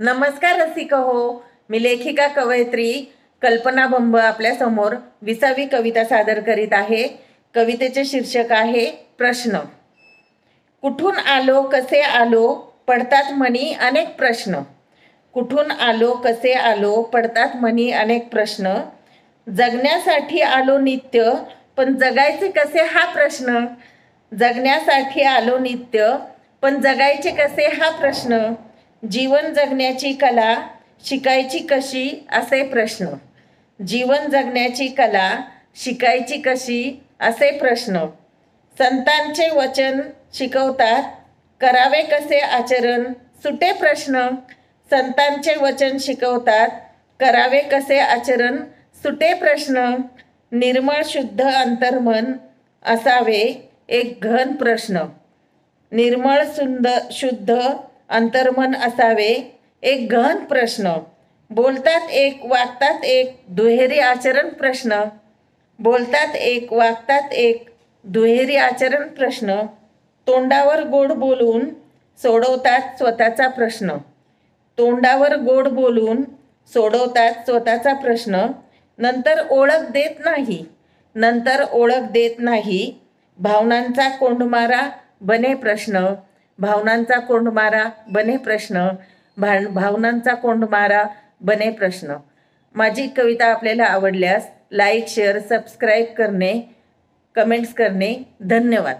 नमस्कार रसिक हो, मी लेखिका कवयित्री कल्पना बंब आपल्या समोर 20वी कविता सादर करीत आहे। कवितेचे शीर्षक आहे प्रश्न। कुठून आलो कसे आलो पडतात मनी अनेक प्रश्न। कुठून आलो कसे आलो पडतात मनी अनेक प्रश्न। जगण्यासाठी आलो नित्य पण जगायचे कसे हा प्रश्न। जगण्यासाठी आलो नित्य पण जगायचे कसे हा प्रश्न। जीवन जगण्याची कला शिकायची कशी असे प्रश्न। जीवन जगण्याची कला शिकायची कशी असे प्रश्न। संतांचे वचन शिकवतात करावे कसे आचरण सुटे प्रश्न। संतांचे वचन शिकवतात करावे कसे आचरण सुटे प्रश्न। निर्मळ शुद्ध अंतर्मन असावे एक गहन प्रश्न। निर्मळ शुद्ध अंतर्मन असावे एक गहन प्रश्न। बोलतात एक वागतात एक दुहेरी आचरण प्रश्न। बोलतात एक वागतात एक दुहेरी आचरण प्रश्न। तोंडावर गोड बोलून सोडवतात स्वतःचा प्रश्न। तोंडावर गोड बोलून सोडवतात स्वतःचा प्रश्न। नंतर ओळख देत नाही, नंतर ओळख देत नाही। भावनांचा कोंडमारा बने प्रश्न। भावनांचा कोंडमारा बने प्रश्न। भावनांचा कोंडमारा बने प्रश्न। माझी कविता आपल्याला आवडल्यास लाईक शेअर सबस्क्राईब करणे, कमेंट्स करणे धन्यवाद।